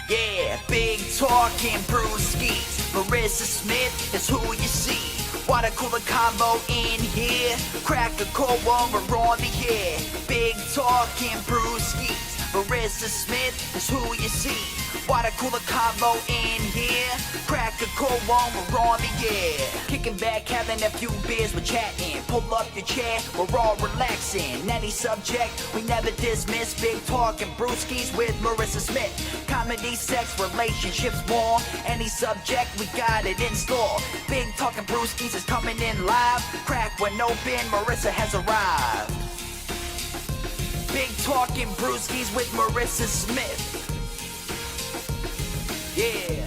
Yeah, big talking Brewskis. Marissa Smith is who you see. Water cooler combo in here. Crack a cold one, we're on the air. Big talking Brewskis. Marissa Smith is who you see. Water cooler combo in here. Crack a cold one, we're on the air. Kicking back, having a few beers, we're chatting. Pull up your chair, we're all relaxing. Any subject, we never dismiss. Big talking Brewskis with Marissa Smith. Comedy, sex, relationships, more. Any subject, we got it in store. Big talking Brewskis is coming in live. Crack one open, Marissa has arrived. Big talking Brewskis with Marissa Smith. Yeah.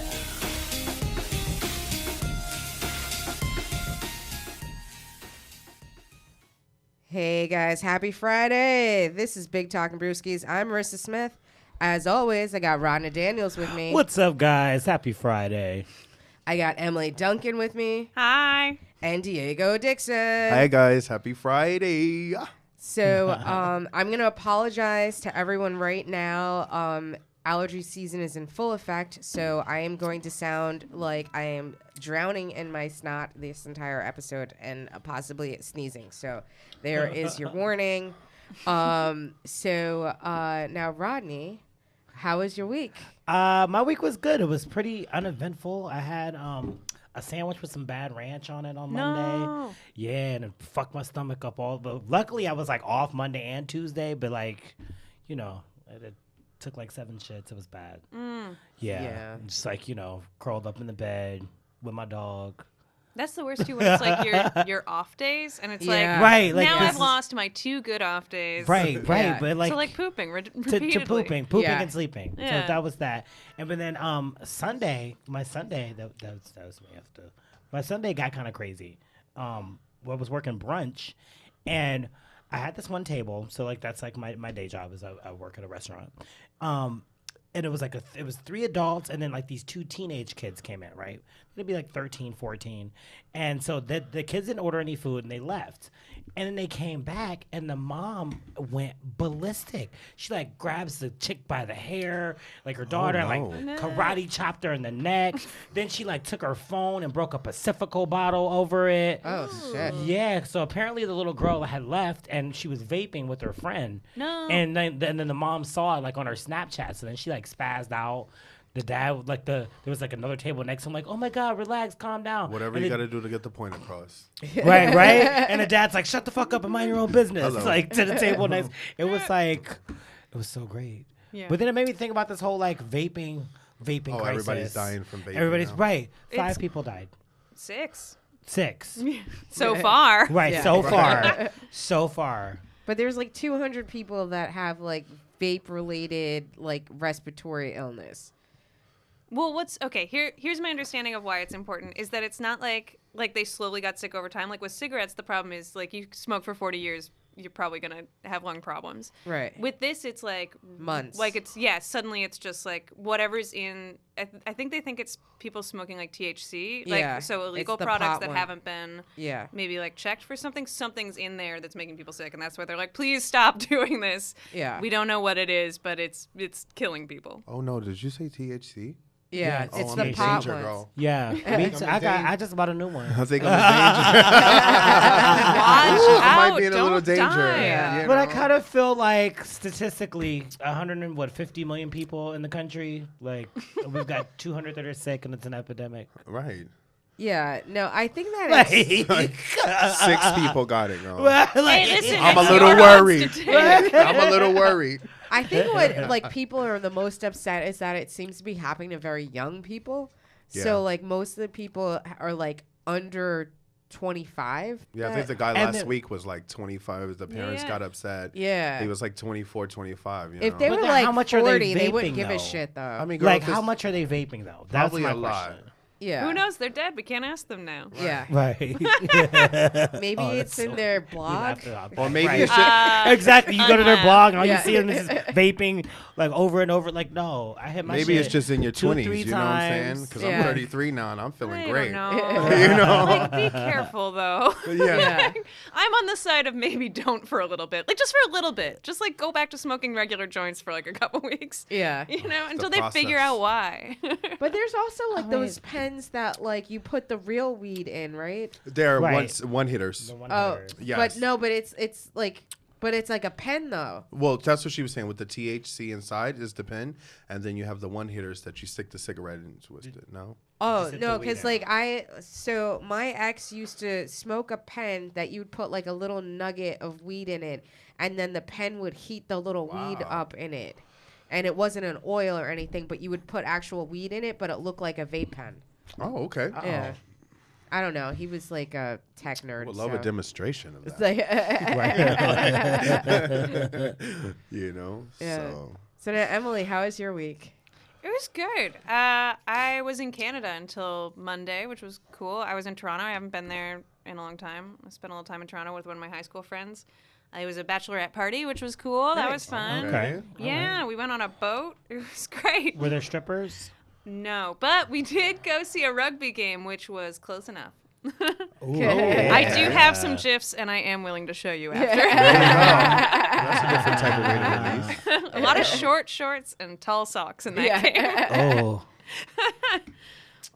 Hey guys, happy Friday. This is Big Talking Brewskis. I'm Marissa Smith. As always, I got Rodna Daniels with me. What's up, guys? Happy Friday. I got Emily Duncan with me. Hi. And Diego Dixon. Hi guys, happy Friday. So I'm going to apologize to everyone right now. Allergy season is in full effect, so I am going to sound like I am drowning in my snot this entire episode and possibly sneezing. So there is your warning. Now, Rodney, how was your week? My week was good. It was pretty uneventful. I had a sandwich with some bad ranch on it on Monday. Yeah, and it fucked my stomach up all. But luckily, I was like off Monday and Tuesday. But like, you know, it took like 7 shits. It was bad. Yeah. Just like, you know, curled up in the bed with my dog. That's the worst too when it's like your off days and it's like right, like now I've lost my 2 good off days. Right, Yeah. But like so like pooping to pooping Yeah. and sleeping. Yeah. So that was that. And but then Sunday, my Sunday that was me after. My Sunday got kind of crazy. I was working brunch, and I had this one table. So like that's like my day job is I work at a restaurant. And it was like it was 3 adults and then like these 2 teenage kids came in, right? They'd be like 13, 14. And so the kids didn't order any food and they left. And then they came back and the mom went ballistic. She like grabs the chick by the hair, like her daughter, and like karate chopped her in the neck. Then she like took her phone and broke a Pacifico bottle over it. Oh, shit. Yeah, so apparently the little girl had left and she was vaping with her friend. No. And then the mom saw it like on her Snapchat. So then she like spazzed out. The dad, like there was like another table next to him, like, oh my God, relax, calm down. Whatever and you got to do to get the point across. Right. And the dad's like, shut the fuck up and mind your own business. Hello. Like to the table next. It was so great. Yeah. But then it made me think about this whole like vaping crisis. Everybody's dying from vaping. Everybody's now. right. 5 It's- people died. 6. 6. So far. Right. Yeah. So far. So far. But there's like 200 people that have like vape-related like respiratory illness. Well, here's my understanding of why it's important is that it's not like they slowly got sick over time. Like with cigarettes, the problem is like you smoke for 40 years, you're probably going to have lung problems. Right. With this, it's like Months. Like suddenly it's just like whatever's in. I think they think it's people smoking like THC. Yeah, Like so illegal it's the products pot that one. haven't been maybe like checked for something. Something's in there that's making people sick, and that's why they're like, please stop doing this. Yeah. We don't know what it is, but it's killing people. Oh no, did you say THC? Yeah, Yeah, it's I'm the in pot danger, ones. girl. Yeah. Me too. I just bought a new one. I think I'm in danger. Watch I out! might be in a little Don't danger. die. Yeah. But I kind of feel like statistically, 50 million people in the country. Like we've got 200 that are sick, and it's an epidemic. Right. Yeah, no, I think that it's... Like, 6 people got it, girl. Hey, listen, I'm a it's little your worried. statistic. I'm a little worried. I think what like people are the most upset is that it seems to be happening to very young people. Yeah. So like most of the people are like under 25. Yeah, I think the guy And last then- week was like 25. The parents Yeah. got upset. Yeah. He was like 24, 25. You If know? they But were then like how much are 40, they they wouldn't vaping, give a though? shit though. I mean, girl, like if how this- much are they vaping though? That's Probably my a lot. question. yeah. Who knows? They're dead. We can't ask them now. Yeah. Right. Maybe Oh, it's that's in so- their You'd blog. have to- Or maybe right. it's just, Exactly. You go to their blog and all Yeah. you see them is vaping like over and over. Like, no, I hit my Maybe shit it's just in your 2, 20s. 3 You know what I'm saying? times. Because Yeah. I'm 33 now and I'm feeling I great. don't know. You know? Like, be careful though. Yeah. I'm on the side of maybe don't for a little bit. Like just for a little bit. Just like go back to smoking regular joints for like a couple weeks. Yeah. You know, until they figure process. out why. But there's also like Oh, those wait. pens that like you put the real weed in, right? They're Right. one hitters. The one Oh, hitters. Yes. but no, but it's like, but it's like a pen though. Well, that's what she was saying. With the THC inside is the pen, and then you have the one hitters that you stick the cigarette in and twist it. No? Oh Just hit no, the weed because in. like so my ex used to smoke a pen that you'd put like a little nugget of weed in it, and then the pen would heat the little weed up in it, and it wasn't an oil or anything, but you would put actual weed in it, but it looked like a vape pen. Oh, okay. Yeah, I don't know. He was like a tech nerd. Would love a so. demonstration of It's that. like You know? Yeah. So. So now, Emily, how was your week? It was good. I was in Canada until Monday, which was cool. I was in Toronto. I haven't been there in a long time. I spent a little time in Toronto with one of my high school friends. It was a bachelorette party, which was cool. That was fun. Okay. Yeah, we went on a boat. It was great. Were there strippers? No, but we did go see a rugby game, which was close enough. Ooh, I do have some GIFs, and I am willing to show you after. That's a different type of way to release. A lot of short shorts and tall socks in that game. Oh.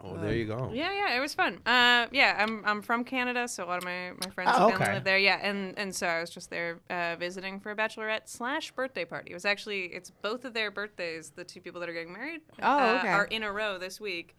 Oh, there you go. Yeah, it was fun. I'm from Canada, so a lot of my friends Oh, and family okay. live there. Yeah, and so I was just there visiting for a bachelorette / birthday party. It was actually, it's both of their birthdays. The two people that are getting married Okay. are in a row this week.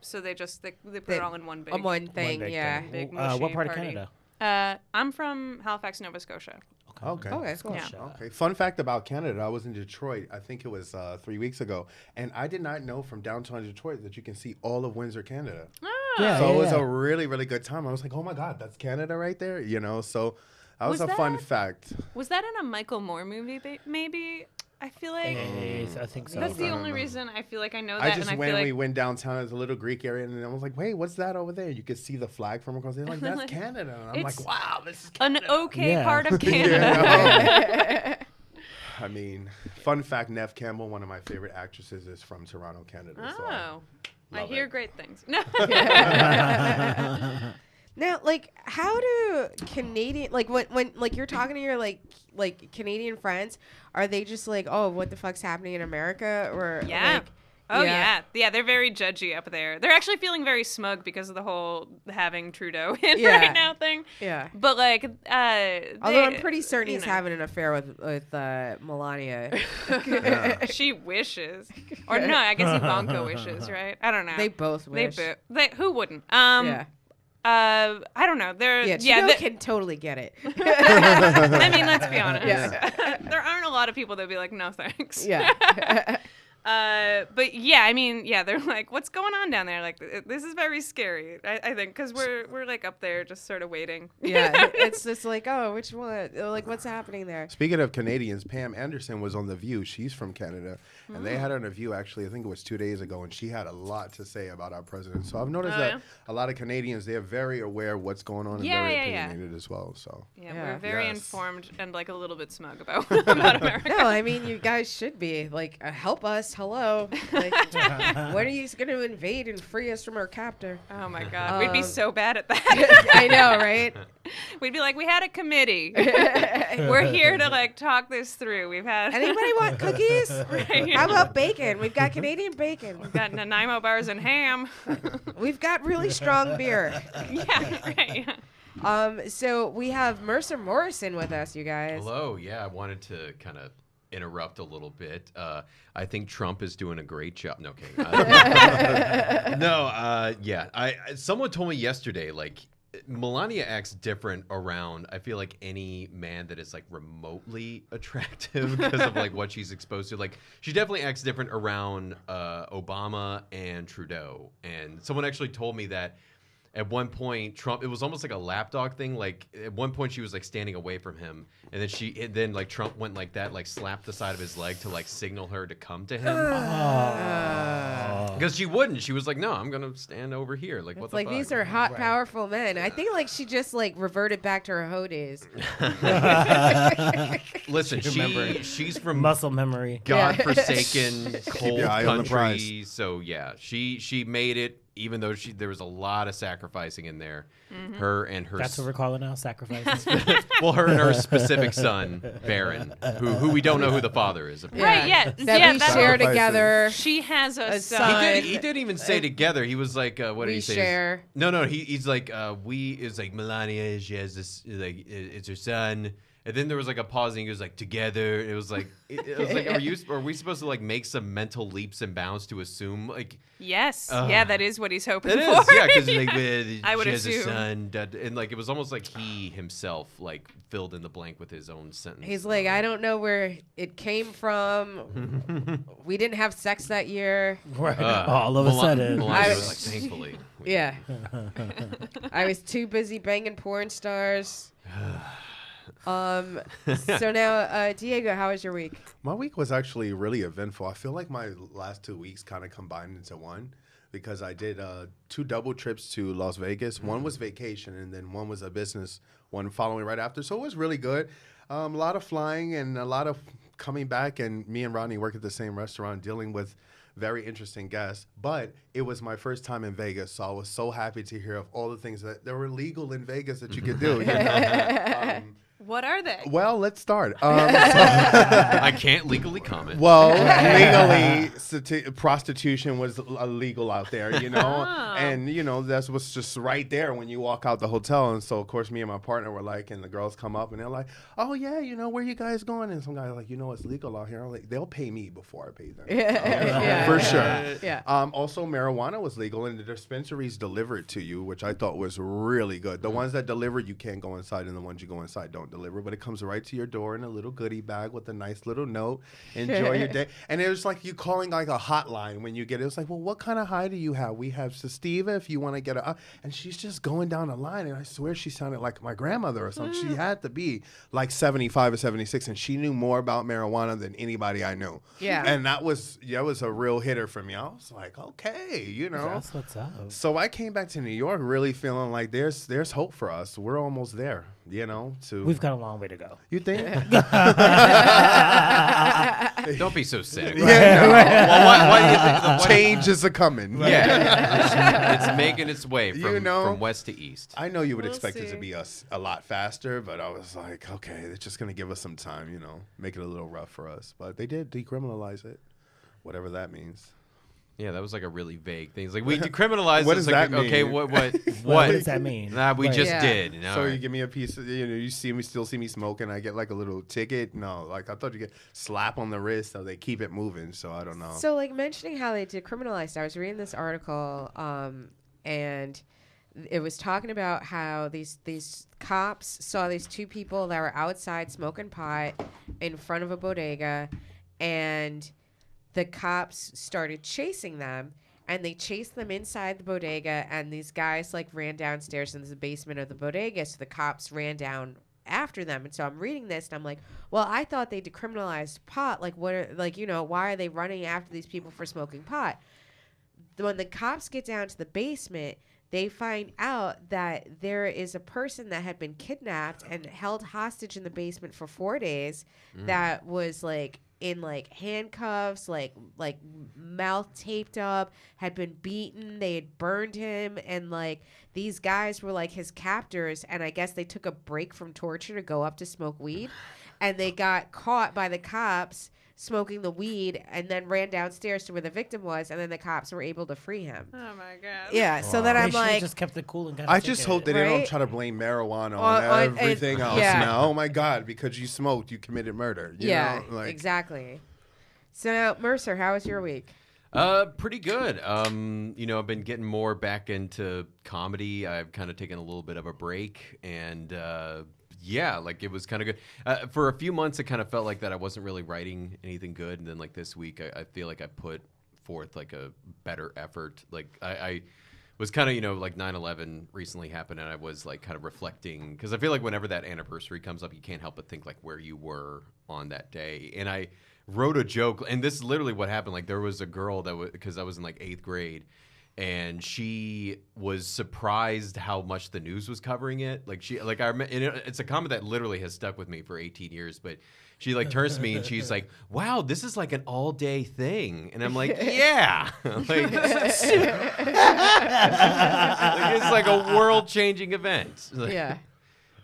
So they put it all in one big. One thing, One big yeah. thing. Big What mushy part of party. Canada? I'm from Halifax, Nova Scotia. Okay. Okay, cool. Yeah. Okay. Fun fact about Canada: I was in Detroit. I think it was 3 weeks ago, and I did not know from downtown Detroit that you can see all of Windsor, Canada. Oh. Yeah. So it was a really, really good time. I was like, "Oh my God, that's Canada right there!" You know. So that was Was a fun that- fact. Was that in a Michael Moore movie? Maybe. I feel like I think so. that's the I don't only know. reason I feel like I know that. I and just I when feel like we went downtown, there's a little Greek area, and I was like, "Wait, what's that over there?" You could see the flag from across. They're like, "That's Canada." And I'm It's like, "Wow, this is an Canada." okay Yeah. part of Canada. Yeah. I mean, fun fact: Neve Campbell, one of my favorite actresses, is from Toronto, Canada. So Oh, I love hear it. great things. No. Now, like, how do Canadian when like you're talking to your like Canadian friends, are they just like, oh, what the fuck's happening in America, or Yeah. like, Oh Yeah. yeah, they're very judgy up there. They're actually feeling very smug because of the whole having Trudeau in Yeah. right now thing. yeah? But like, Although I'm pretty certain you he's know. having an affair with Melania. She wishes, or no, I guess Ivanka wishes, right? I don't know. They both wish. They who wouldn't? Yeah. I don't know. They're Yeah, yeah. Trudeau can totally get it. I mean, let's be honest. Yeah. There aren't a lot of people that be like, no thanks. Yeah. But yeah, I mean, yeah, they're like, what's going on down there? Like, this is very scary. I think because we're like up there just sort of waiting. Yeah. It's just like, oh, which one? Like, what's happening there? Speaking of Canadians, Pam Anderson was on The View. She's from Canada. And they had her on The View, actually, I think it was 2 days ago, and she had a lot to say about our president. So I've noticed Oh, that yeah? a lot of Canadians, they're very aware of what's going on and Yeah, very yeah, yeah. opinionated as well. So Yeah, Yeah. we're very Yes. informed and like a little bit smug about America. No, I mean, you guys should be like, help us. Hello. Like, when are you going to invade and free us from our captor? Oh my God, we'd be Um, so bad at that. I know, right? We'd be like, we had a committee. We're here to like talk this through. We've had Anybody want cookies? Right. How about bacon? We've got Canadian bacon. got Nanaimo bars and ham. We've got really strong beer. Yeah, right. Yeah. So we have Mercer Morrison with us, you guys. Hello. Yeah, I wanted to kind of interrupt a little bit. I think Trump is doing a great job. No, kidding. Someone told me yesterday, like, Melania acts different around, I feel like, any man that is like remotely attractive because of like what she's exposed to. Like, she definitely acts different around Obama and Trudeau. And someone actually told me that at one point, Trump, it was almost like a lapdog thing. Like, at one point, she was like standing away from him, and then like Trump went like that, like slapped the side of his leg to like signal her to come to him. Because she wouldn't. She was like, no, I'm gonna stand over here. Like, what It's the like fuck? these are hot, powerful men. I think like she just like reverted back to her hoe days. Listen, remembering. she's from Muscle memory. godforsaken cold your eye on the prize. country. So yeah, she made it. Even though there was a lot of sacrificing in there, her and her That's what we're calling now, sacrifices. well, her and her specific son Baron, who we don't know who the father is. Right, yeah. That Yeah, we that's- share Sacrifices. together. She has a A son. son. He didn't even say together. He was like, what did We he say? share. No. He's like, it's like Melania. She has this, like, it's her son. And then there was like a pause, and he was like, together. It was like, are we supposed to like make some mental leaps and bounds to assume like? Yes. Yeah, that is what he's hoping It for. is, yeah, because like I would she has a assume. son, and like it was almost like he himself like filled in the blank with his own sentence. He's like, I don't know where it came from. We didn't have sex that year. Right. All of a sudden. Melania I- was like, thankfully. Yeah. I was too busy banging porn stars. So now, Diego, how was your week? My week was actually really eventful. I feel like my last 2 weeks kind of combined into one because I did 2 double trips to Las Vegas. One was vacation, and then one was a business one following right after. So it was really good. A lot of flying and a lot of coming back. And me and Rodney work at the same restaurant dealing with very interesting guests. But it was my first time in Vegas, so I was so happy to hear of all the things that were legal in Vegas that you could do. You know? What are they? Well, let's start. I can't legally comment. Well, legally, prostitution was illegal out there, you know? And, you know, that's what's just right there when you walk out the hotel. And so, of course, me and my partner were like, and the girls come up and they're like, oh, yeah, you know, where you guys going? And some guy's like, you know, it's legal out here. I'm like, they'll pay me before I pay them. Yeah. For sure. Yeah. Also, marijuana was legal, and the dispensaries delivered to you, which I thought was really good. The ones that deliver, you can't go inside, and the ones you go inside don't deliver, but it comes right to your door in a little goodie bag with a nice little note. Enjoy your day. And it was like you calling like a hotline when you get it. It was like, well, what kind of high do you have? We have Sestiva if you want to get a, and she's just going down the line, and I swear she sounded like my grandmother or something. She had to be like 75 or 76, and she knew more about marijuana than anybody I knew. Yeah. And that was a real hitter for me. I was like, okay, you know. That's what's up. So I came back to New York really feeling like there's hope for us. We're almost there, you know. We've got a long way to go. You think? Don't be so sick. Yeah. Well, why do you think the Change is a coming. Yeah, it's making its way from, You know, from west to east. I know you would We'll expect it see. to be a lot faster, but I was like, okay, they're just going to give us some time, you know, make it a little rough for us. But they did decriminalize it, whatever that means. Yeah, that was like a really vague thing. It's like we decriminalized. What It's does like, that okay, mean? what does that mean? Nah, we Right. just Yeah. did. You know? So you give me a piece of, you know, you still see me smoking, I get like a little ticket. No, like I thought you get slap on the wrist, so they keep it moving. So I don't know. So, like, mentioning how they decriminalized, I was reading this article, and it was talking about how these cops saw these 2 people that were outside smoking pot in front of a bodega, and the cops started chasing them. And they chased them inside the bodega, and these guys like ran downstairs into the basement of the bodega. So the cops ran down after them. And so I'm reading this, and I'm like, well, I thought they decriminalized pot. Like, what? Why are they running after these people for smoking pot? When the cops get down to the basement, they find out that there is a person that had been kidnapped and held hostage in the basement for 4 days. That was like in like handcuffs, like mouth taped up, had been beaten, they had burned him, and like these guys were like his captors, and I guess they took a break from torture to go up to smoke weed, and they got caught by the cops smoking the weed and then ran downstairs to where the victim was, and then the cops were able to free him. Oh my god. Yeah, so then They I'm should've like, just kept it cool and got. I just hope that they don't Right? try to blame marijuana On- on everything else yeah. now. Oh my God, because you smoked, you committed murder. You yeah, know? Like, exactly. So now, Mercer, how was your week? Pretty good. You know, I've been getting more back into comedy. I've kind of taken a little bit of a break, and yeah, like it was kind of good. For a few months, it kind of felt like that I wasn't really writing anything good, and then like this week, I feel like I put forth like a better effort. Like I was kind of, you know, like 9/11 recently happened, and I was like kind of reflecting, because I feel like whenever that anniversary comes up, you can't help but think like where you were on that day. And I wrote a joke, and this is literally what happened. Like there was a girl that was, because I was in like 8th grade, and she was surprised how much the news was covering it. Like it's a comment that literally has stuck with me for 18 years, but she like turns to me and she's like, "Wow, this is like an all-day thing," and I'm like, "Yeah, like, it's like a world-changing event." Yeah.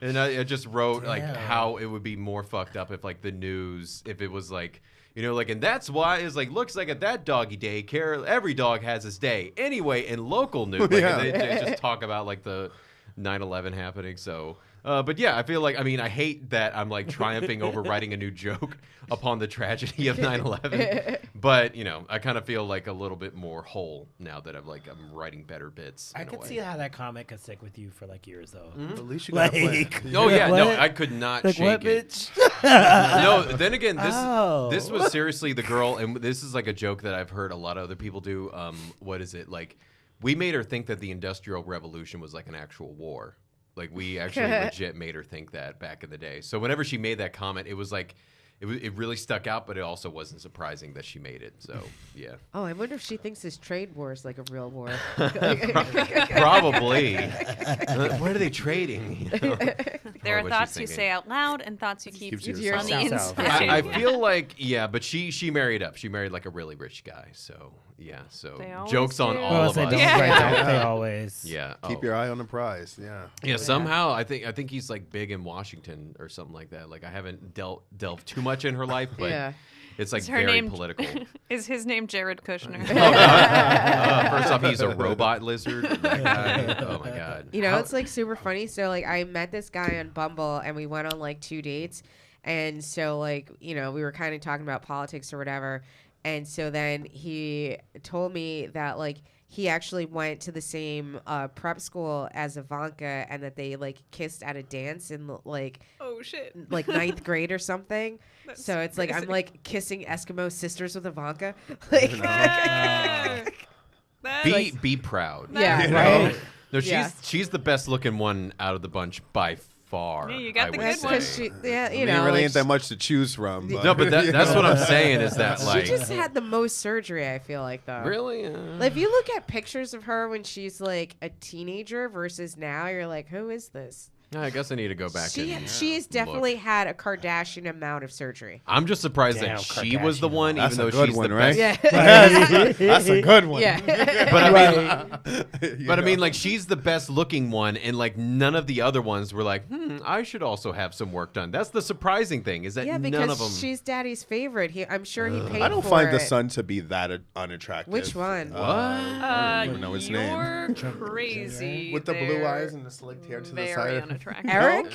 And I just wrote like how it would be more fucked up if like the news, if it was like, like, and that's why it's like, looks like at that doggy daycare, every dog has his day. Anyway, in local news, like, they just talk about like the 9/11 happening. So, but yeah, I feel like, I hate that I'm like triumphing over writing a new joke upon the tragedy of 9/11. But, I kind of feel like a little bit more whole now that I'm writing better bits. I in a could way. see how that comment could stick with you for like years though. At least you got a plan. Oh yeah, no, What? I could not Like shake what, it. bitch? No, then again, Oh. this was seriously the girl, and this is like a joke that I've heard a lot of other people do. What is it like? We made her think that the Industrial Revolution was like an actual war. Like we actually legit made her think that back in the day. So whenever she made that comment, it was like it really stuck out, but it also wasn't surprising that she made it. So yeah, Oh, I wonder if she thinks this trade war is like a real war. probably. What are they trading? There Or are was she thoughts you thinking? say out loud and thoughts you keep to on the yourself. inside. I feel like but she married up. She married like a really rich guy. So yeah. So They always jokes on do. all Well, of say us. don't Yeah. right, don't they always? Yeah. Keep your eye on the prize. Yeah. Yeah. Somehow I think he's like big in Washington or something like that. Like I haven't delved too much in her life, but Yeah. it's like Is her very name political. Is his name Jared Kushner? First off, he's a robot lizard. That guy. Oh my god. It's like super funny. So like I met this guy on Bumble and we went on like 2 dates. And so like, we were kind of talking about politics or whatever. And so then he told me that like he actually went to the same prep school as Ivanka and that they like kissed at a dance in like Oh shit. like 9th grade or something. That's So it's like I'm crazy. like kissing Eskimo sisters with Ivanka. Like, That's Be proud. yeah, You know? right. No, Yeah. she's the best looking one out of the bunch by far. Yeah, you got I the would good That's say. one. because she, yeah, There know, really like, ain't that much to choose from. But. No, but that's what I'm saying is that she like just had the most surgery. I feel like though. really. Like, if you look at pictures of her when she's like a teenager versus now, you're like, who is this? I guess I need to go back. and She's definitely had a Kardashian amount of surgery. I'm just surprised Damn, that she was the Kardashian. one, That's even a though good she's one, the right? best. Yeah. That's a good one. Yeah. But I mean, like she's the best looking one, and like none of the other ones were like, I should also have some work done. That's the surprising thing is that Yeah, none of them. because she's daddy's favorite. I'm sure he paid I don't for find it. the son to be that unattractive. Which one? I don't even know his name. You're crazy. With the blue They're eyes and the slicked hair to the very side. unattractive. Eric?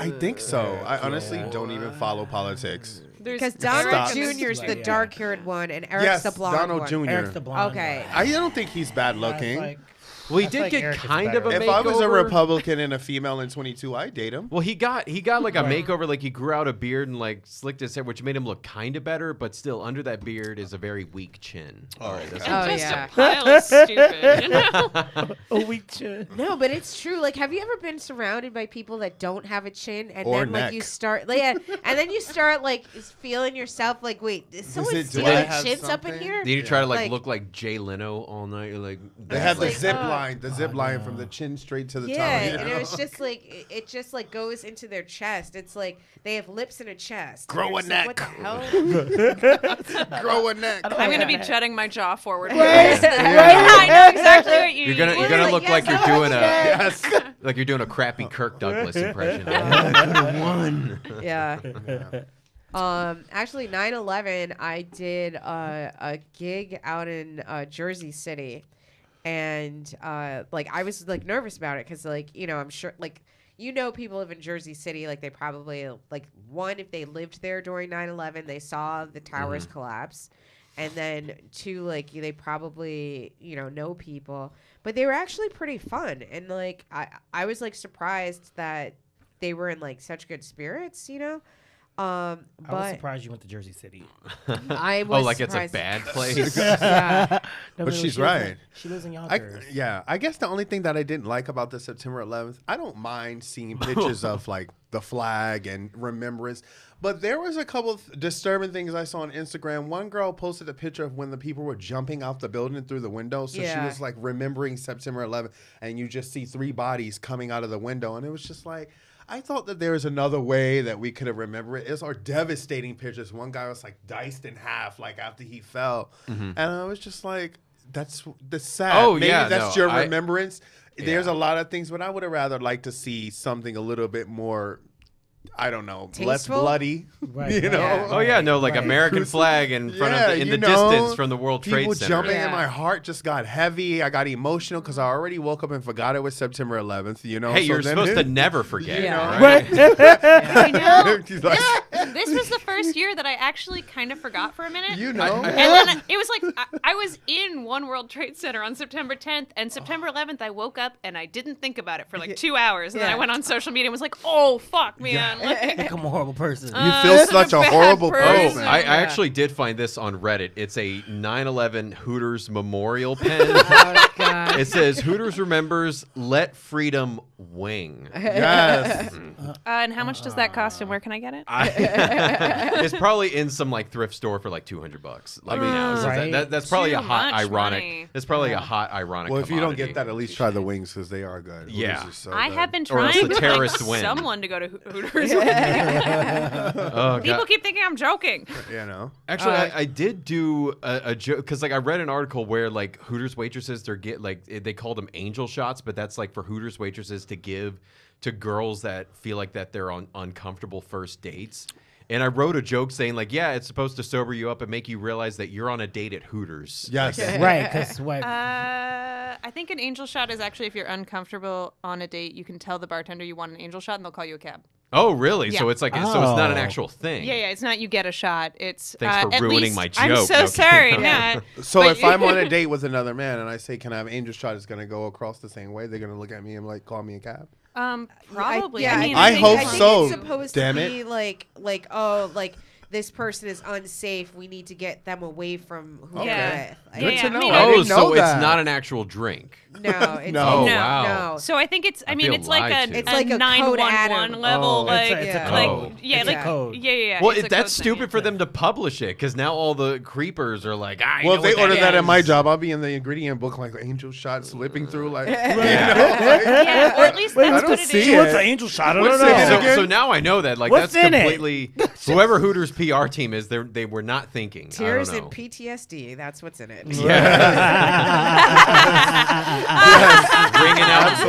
I think so. I honestly don't even follow politics. Because Donald Stop. Jr. is the Yeah. dark-haired one, and Eric's Yes, the blonde Donald one. Jr. Eric's the blonde. Okay. guy. I don't think he's bad That's looking. like- Well, he I did feel like get Eric is kind of a better. makeover. If I was a Republican and a female in 22, I'd date him. Well, he got like a Right. makeover, like he grew out a beard and like slicked his hair, which made him look kind of better, but still under that beard is a very weak chin. All right, that's Oh, Just yeah. a pile of stupid. You know? Oh, we should. No, but it's true. Like, have you ever been surrounded by people that don't have a chin, and Or then like neck. you start, like, yeah, and then you start like feeling yourself like, wait, is someone it- do stealing I have chins up in something? here? Then you try to like Like- look like Jay Leno all night. You're like They have the like, zip oh. line, from the chin straight to the Yeah, tongue. you and it know? was just like it just like goes into their chest. It's like they have lips and a chest. Grow You're a just like, neck. What the hell? grow a neck. I'm gonna be jutting my jaw forward. Right? I know exactly what you you're gonna Literally, look yes, like you're I doing a Yes. like you're doing a crappy Kirk Douglas impression. One. Yeah. Actually, 9/11, I did a gig out in Jersey City, and like I was like nervous about it because like I'm sure like people live in Jersey City, like they probably like one, if they lived there during 9/11, they saw the towers collapse, and then two, like they probably know people, but they were actually pretty fun, and like I was like surprised that they were in like such good spirits. I was But surprised you went to Jersey City. I was like it's a surprised. bad place. Yeah. No, But she's she lives in- right. She lives in I, Yonkers. I guess the only thing that I didn't like about the September 11th, I don't mind seeing pictures of like the flag and remembrance, but there was a couple of disturbing things I saw on Instagram. One girl posted a picture of when the people were jumping out the building through the window, so she Yeah. was like remembering September 11th, and you just see 3 bodies coming out of the window, and it was just like, I thought that there was another way that we could have remembered it. It's our devastating pictures. One guy was like diced in half, like after he fell, and I was just like, that's sad. Oh, Maybe yeah, that's no, your I- remembrance. There's Yeah. a lot of things, but I would have rather liked to see something a little bit more, I don't know, less Tasteful? bloody. Right, You right. know? Yeah. Oh yeah, no, like Right. American flag in front of in you the distance know, from the World Trade people Center. jumping Yeah. in my heart just got heavy. I got emotional because I already woke up and forgot it was September 11th. You know, Hey, So you're then supposed to it- never forget, You know, right? I know. He's like, This was the first year that I actually kind of forgot for a minute. you know, And then it was like I was in One World Trade Center on September 10th, and September 11th I woke up and I didn't think about it for like 2 hours, and then I Yeah. went on social media and was like, "Oh fuck, man!" Like, Become a horrible person. you feel such such a a bad horrible person. person. I actually did find this on Reddit. It's a 9/11 Hooters memorial pen. Oh, God. It says Hooters remembers let freedom wing. Yes. and how much does that cost, and where can I get it? It's probably in some like thrift store for like $200. Like now, so Right. that's probably Too a hot much ironic. money. It's probably a hot ironic. Well, if you don't commodity. get that, at least try the wings because they are good. Yeah. Hooters is so I good. have been Or else trying the to terrorists like win. someone to go to Hooters. Oh, People God. keep thinking I'm joking. You know. Actually, I did do a joke because like I read an article where like Hooters waitresses they called them angel shots, but that's like for Hooters waitresses to give to girls that feel like that they're on uncomfortable first dates. And I wrote a joke saying like, yeah, it's supposed to sober you up and make you realize that you're on a date at Hooters. Yes. Right, because what? I think an angel shot is actually if you're uncomfortable on a date, you can tell the bartender you want an angel shot, and they'll call you a cab. Oh, really? Yeah. So it's like so it's not an Oh. actual thing. Yeah, it's not you get a shot. It's Thanks for at ruining least- my I'm joke. so No sorry. kidding. Nah. So But- if I'm on a date with another man and I say, "Can I have angel shot?" It's gonna go across the same way. They're gonna look at me and like call me a cab. Probably. yeah, I mean, I think hope I think so, It's supposed damn to it. be like oh, like this person is unsafe. We need to get them away from who Okay. they're with. Good Yeah, to I know. mean, I Oh, didn't know so that. it's not an actual drink. No, it's No. Oh, No. wow. no. So I think it's. I mean, feel it's like lied a to. It's like a code 911 Adam. level. Oh. like, it's a yeah. like code. yeah, It's a like code. yeah. Well, it's a that's code thing. stupid for them to publish it because now all the creepers are like, Well, know if they what order that is. at my job, I'll be in the ingredient book like angel shot slipping through like. Yeah, or at least Wait, that's I what don't it see is. it. What's an angel shot? I don't What's know. in it So, again? so now I know that like What's that's in it? completely whoever Hooters PR team is. They were not thinking. Tears I don't and know. PTSD. That's what's in it.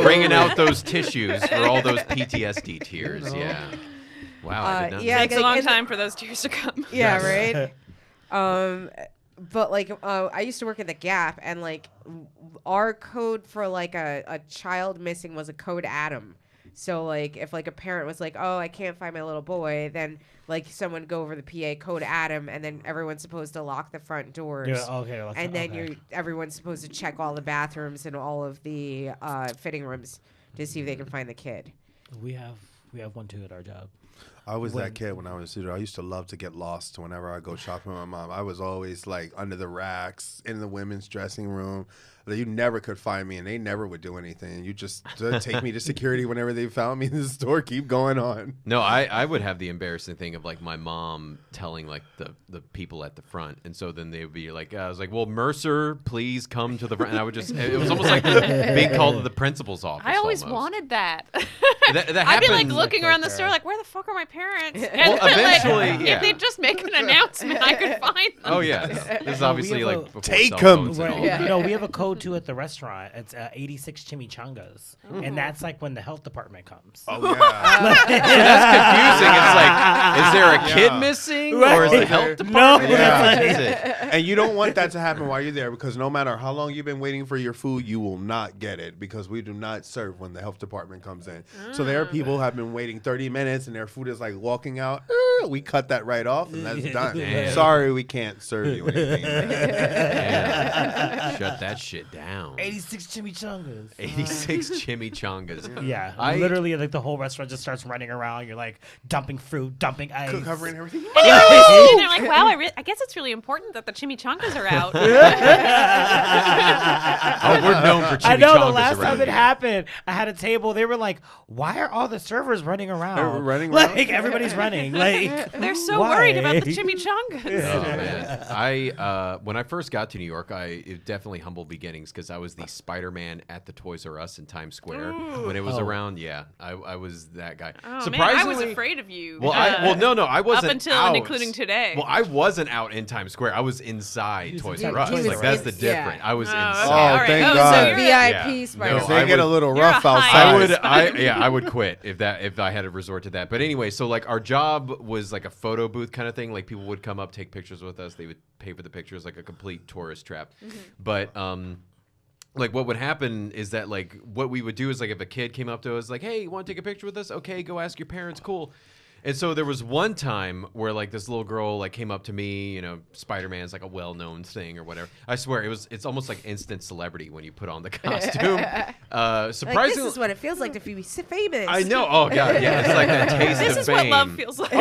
bringing out those tissues for all those PTSD tears. Yeah. Wow. I did not yeah, know. Takes a like, long and- time for those tears to come. Yeah, right. But like, I used to work at the Gap, and like, our code for like a child missing was a code Adam. So like, if like a parent was like, "Oh, I can't find my little boy," then like someone would go over the PA code Adam, and then everyone's supposed to lock the front doors. Yeah, okay, like- and then okay. everyone's supposed to check all the bathrooms and all of the fitting rooms to see if they can find the kid. We have one too at our job. I was that kid when I was a student. I used to love to get lost whenever I go shopping with my mom. I was always like under the racks in the women's dressing room. You never could find me, and they never would do anything. You just take me to security whenever they found me in the store. Keep going on. No, I would have the embarrassing thing of like my mom telling like the people at the front, and so then they would be like, I was like, well, Mercer, please come to the front. And I would just, it was almost like being called to the principal's office. I always almost. wanted that. That I'd be like happens- looking around the store, like, where the fuck are my parents? And Well, eventually, like, yeah. if they'd just make an announcement, I could find them. Oh yeah, this is obviously have a- like before Take cell 'em. phones and all Right. that. You know, we have a code too at the restaurant. It's 86 chimichangas, and that's like when the health department comes. Oh yeah. That's confusing. It's like, is there a kid Yeah. missing, or Right. is the health No, department? that's What is it? And you don't want that to happen while you're there, because no matter how long you've been waiting for your food, you will not get it, because we do not serve when the health department comes in. So there are people who have been waiting 30 minutes and their food is like like walking out, we cut that right off, and that's done. Damn. Sorry, we can't serve you anything. Damn. Shut that shit down. 86 chimichangas. 86 chimichangas. Yeah, I- literally, like the whole restaurant just starts running around. You're like dumping fruit, dumping ice, Covering everything. And they're like, wow, I guess it's really important that the chimichangas are out. Oh, we're known for chimichangas I know the last around time it here. happened, I had a table. They were like, "Why are all the servers running around? They're running around? Like everybody's running. Like They're so why? worried about the chimichangas. Oh man, when I first got to New York, it definitely humble beginnings because I was the Spider-Man at the Toys R Us in Times Square when it was around. Yeah, I was that guy. Oh man, I was afraid of you. Well, I wasn't up until out. and including today. Well, I wasn't out in Times Square. I was inside Toys R Us. He was Like that's the yeah. difference. I was Oh, okay. inside. All right. thank Oh, God. So you're VIP Yeah. Spider. No, They I get a would- little You're rough a high- outside. I would quit if I had to resort to that. But anyway, so like our job was like a photo booth kind of thing. Like people would come up, take pictures with us. They would pay for the pictures, like a complete tourist trap. But like what would happen is that like what we would do is like if a kid came up to us like, hey, you want to take a picture with us? Okay, go ask your parents. Cool. And so there was one time where like this little girl like came up to me, Spider-Man's like a well-known thing or whatever. I swear it's almost like instant celebrity when you put on the costume. Surprisingly, Like, this is what it feels like to be famous. I know. Oh god, yeah, it's like that taste this of is fame. what love feels like.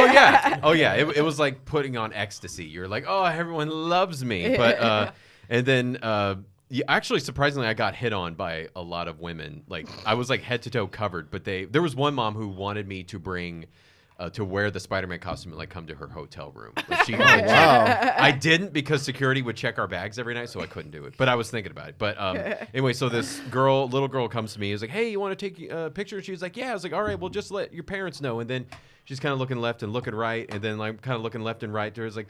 Oh yeah, it was like putting on ecstasy. You're like, oh, everyone loves me, but and then. Yeah, actually, surprisingly, I got hit on by a lot of women. Like I was like head to toe covered, but there was one mom who wanted me to bring. To wear the Spider-Man costume and like come to her hotel room. Like, she Wow. I didn't because security would check our bags every night, so I couldn't do it. But I was thinking about it. But anyway, so this little girl comes to me. Is like, "Hey, you want to take a picture?" And she was like, "Yeah." I was like, "All right, well, just let your parents know." And then she's kind of looking left and looking right, and then like kind of looking left and right. There's like,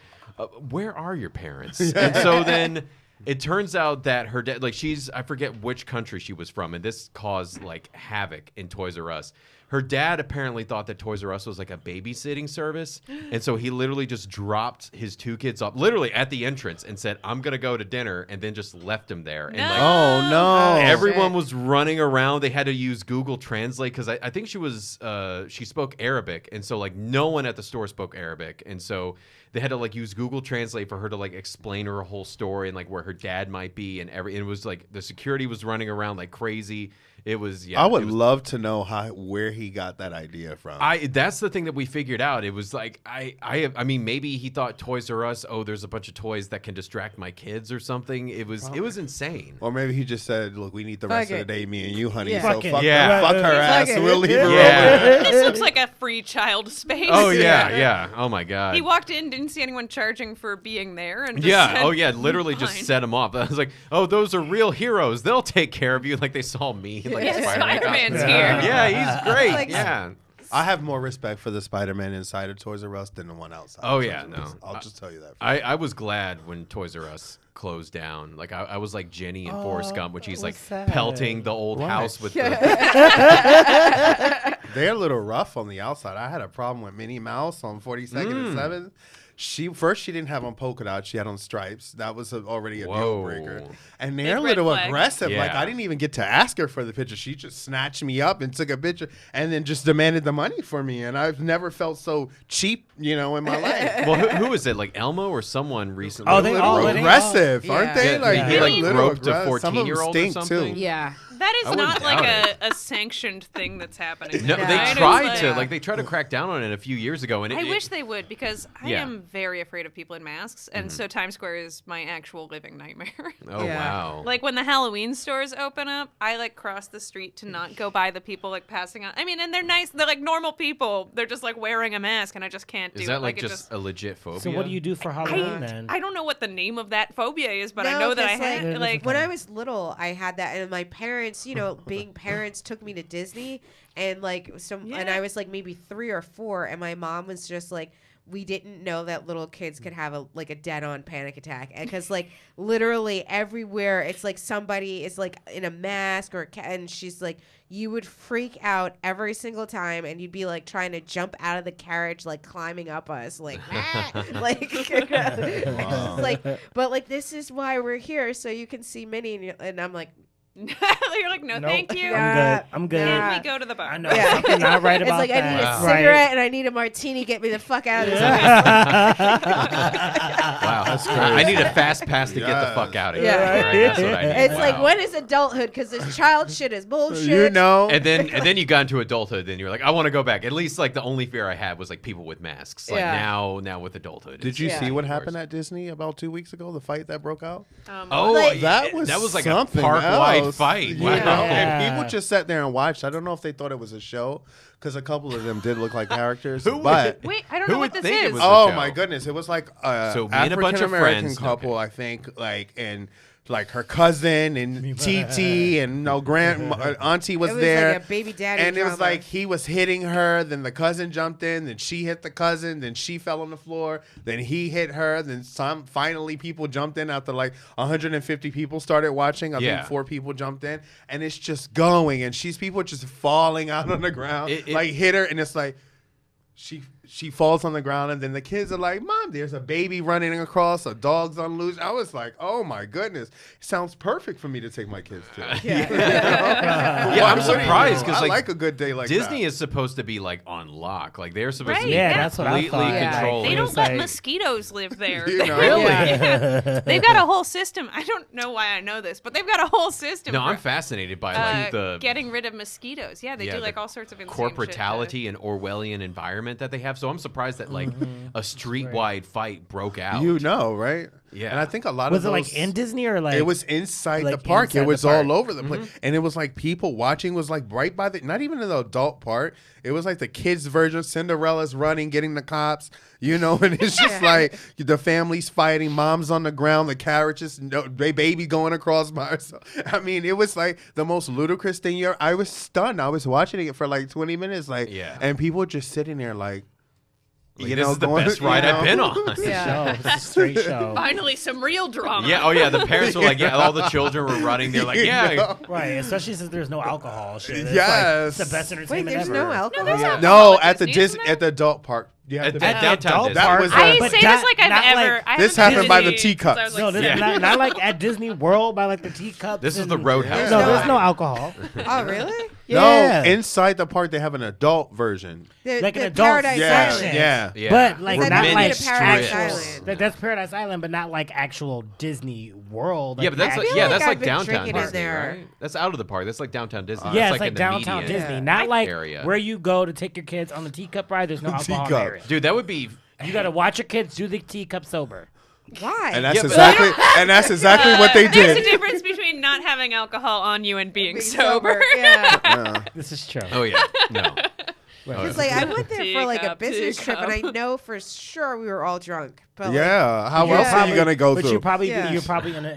"Where are your parents?" And so then. It turns out that her dad, like I forget which country she was from, and this caused like havoc in Toys R Us. Her dad apparently thought that Toys R Us was like a babysitting service, and so he literally just dropped his two kids off, literally at the entrance, and said, "I'm gonna go to dinner," and then just left them there. And like Oh no! everyone was running around. They had to use Google Translate because I think she spoke Arabic, and so like no one at the store spoke Arabic, and so they had to like use Google Translate for her to like explain her whole story and like where her dad might be and it was like the security was running around like crazy. It was I would love to know where he got that idea from. That's the thing that we figured out. It was like I mean maybe he thought Toys R Us, oh, there's a bunch of toys that can distract my kids or something. It was insane. Or maybe he just said, "Look, we need the rest of the day, me and you, honey. Yeah. So Fuck it. fuck Yeah. her ass. it. We'll leave her Yeah. over there." This looks like a free child space. Oh yeah. Oh my god. He walked in, didn't see anyone charging for being there, and just Yeah. said, Oh yeah. Literally just "Fine." set him off. I was like, oh, those are real heroes. They'll take care of you. Like they saw me. Like Yeah, Spider-Man. Spider-Man's costume. here. Yeah, he's great. Like- yeah. I have more respect for the Spider-Man inside of Toys R Us than the one outside. Oh, of yeah, Toys R no. Us. I'll just tell you that. I was glad when Toys R Us closed down. Like I was like Jenny and Forrest Gump when she's like what's that? pelting the old What? house with the They're a little rough on the outside. I had a problem with Minnie Mouse on 42nd and 7th. She didn't have on polka dots. She had on stripes. That was already a deal breaker. Whoa. And they're a Big red little flag. aggressive. Like Yeah. I didn't even get to ask her for the picture. She just snatched me up and took a picture, and then just demanded the money for me. And I've never felt so cheap, in my life. Well, who is it? Like Elmo or someone recently? Oh, They're they a all little letting- aggressive, Yeah. aren't they? Yeah, Like he, they're like, little groped a aggressive. Some of them 14-year-old or stink something? too. Yeah. That is I wouldn't not like doubt a sanctioned thing that's happening. No, No. they It tried is to. like- Like they tried to crack down on it a few years ago, and I wish they would because I Yeah. am very afraid of people in masks, and so Times Square is my actual living nightmare. Oh Yeah. wow. Like when the Halloween stores open up, I like cross the street to not go by the people like passing out. I mean, and they're nice. They're like normal people. They're just like wearing a mask, and I just can't do is it. that like it just a legit phobia? So what do you do for Halloween then? I don't know what the name of that phobia is, but I No, know that I 'cause, had like, like When I was little, I had that, and my parents, being parents, took me to Disney, and and I was like maybe 3 or 4, and my mom was just like, we didn't know that little kids could have a dead-on panic attack, and because literally everywhere, it's like somebody is like in a mask and she's like, you would freak out every single time, and you'd be like trying to jump out of the carriage, like climbing up us, like, Wow. like, but like this is why we're here, so you can see Minnie, and I'm like, You're like, no, Nope. thank you. Yeah. I'm good. Yeah. Can we go to the bar? I know Yeah. something not right It's about like, I that. need a Wow. cigarette and I need a martini. Get me the fuck out of this place. Wow, that's great. I need a fast pass to get the fuck out of here. Yeah. Right? That's what I need. It's like, Wow. when is adulthood? Because this child shit is bullshit. You know. And then you got into adulthood. Then you're like, I want to go back. At least like the only fear I had was like people with masks. Like Yeah. now with adulthood. Did you Yeah. see what worse. happened at Disney about 2 weeks ago? The fight that broke out. Oh, Like- That was like something a park-wide else. fight. You Wow. know? Yeah. And people just sat there and watched. I don't know if they thought it was a show because a couple of them did look like characters. Who would- but Wait, I don't Who know what would this think it is. was a oh show? my goodness, it was like So me and a bunch African of American friends- couple, okay. I think, like her cousin and TT and no auntie was It was there. like a baby daddy and it was drama. like he was hitting her, then the cousin jumped in, then she hit the cousin, then she fell on the floor, then he hit her, then finally people jumped in after like 150 people started watching. I Yeah. think 4 people jumped in, and it's just going, and people just falling out on the ground, like hit her, and it's like she falls on the ground, and then the kids are like, Mom, there's a baby running across, a dog's on loose. I was like, oh my goodness, it sounds perfect for me to take my kids to. Yeah, I'm surprised because I like, like a good day like Disney that. is supposed to be like on lock. Like they're supposed to Right, be Yeah, yeah. that's what I completely thought. controlled. They It don't was let like- mosquitoes live there. You know? Really? Yeah. They've got a whole system. I don't know why I know this, but they've got a whole system. No, for, I'm fascitwide by like the getting rid of mosquitoes. Yeah, they do the like all sorts of insane shit to- corporatality and Orwellian environment that they have. So I'm surprised that like a street-wide fight broke out. You know, right? Yeah. And I think a lot Was of it those, like in Disney or like it was inside like the park. inside It the was park? all over the place. And it was like people watching was like right by the, not even in the adult part. It was like the kids' version. Cinderella's running, getting the cops, you know, and it's just like the family's fighting, mom's on the ground, the carriages, baby going across by herself. I mean, it was like the most ludicrous thing. I was stunned. I was watching it for like 20 minutes, like, Yeah. and people just sitting there like, Like, you this know, is the going- best you ride I've know? been on. Yeah. show? It's a straight show. Finally, some real drama. Yeah, oh yeah, the parents were like, yeah, all the children were running. They're like, You yeah. know? Right, especially since there's no alcohol. Shit. It's Yes. like, it's the best Wait, entertainment there's ever. no alcohol? there's not. No, At at the Disney, Disney, isn't at the adult park. You have At to the pay. downtown adult Disney. That park, was I but say not- this like I've not ever. like- I This haven't happened by been the to teacups. since I was, No, like, this Yeah. is not like at Disney World by like the teacups. This is and- the Roadhouse. No, Yeah. there's no alcohol. Oh, really? Yeah. No, inside the park they have an adult version. Like an the adult Paradise Yeah, Island. yeah. Yeah. But like It's not like like Disney to Paradise actual. Island. That's Paradise Island, but not like actual Disney World. Yeah, but that's like, feel yeah, like that's I've like been downtown drinking in Disney, there. right? That's out of the park. That's like downtown Disney. Yeah, That's it's like in the downtown median Disney, Yeah. not like area. where you go to take your kids on the teacup ride. There's no alcohol in the teacup. area. Dude, that would be. You got to watch your kids do the teacup sober. Why? And that's Yeah, but- exactly what they There's a did. difference between not having alcohol on you and being Being sober. Yeah. This is true. Oh yeah, no. It's like I went there for like a Teacup, business trip, and I teacup. know for sure we were all drunk. But like, Yeah, how Yeah. else are you gonna go But through? you're probably Yeah.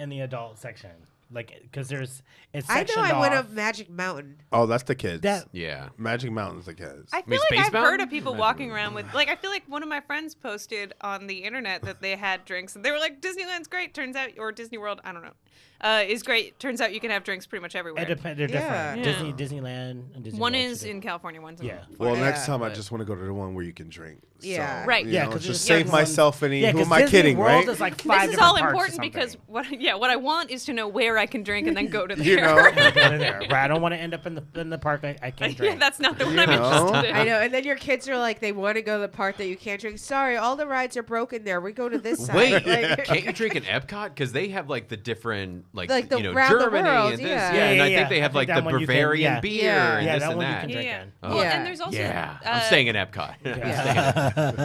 in the adult section, like because there's it's I know sectioned I went off. up Magic Mountain. Oh, that's the kids. That Yeah. Magic Mountain's the kids. I I mean, feel like Space I've heard Mountain? of people walking around with, like, I feel like one of my friends posted on the internet that they had drinks, and they were like, Disneyland's great, turns out, or Disney World, I don't know, is great. Turns out you can have drinks pretty much everywhere. they're Yeah. different. Disneyland and Disney One World is are in California, one's in Yeah. Well, Yeah, next time I but- just want to go to the one where you can drink. Yeah. So, Right. you Yeah, know, 'cause just there's save different myself any. Yeah, who 'cause am I Disney kidding, World right? is like 5 This is different all parks or important because something. what I want is to know where I can drink and then go to there. You know? Go to there. Right, I don't want to end up in the park. I can't drink. yeah, that's not the one I'm know? interested in. I know, and then your kids are like, they want to go to the part that you can't drink. Sorry, all the rides are broken there. We go to this side. Wait, Like- can't you drink in Epcot? Because they have like the different, like the you know, round the Germany world, and this, yeah. yeah, and Yeah, I yeah, think they yeah. have I like think the that one you can- Bavarian yeah. beer Yeah. and Yeah, this that and one you that. can Yeah, drink yeah. in. Oh. Well, Yeah. and there's also Yeah, I'm staying in Epcot.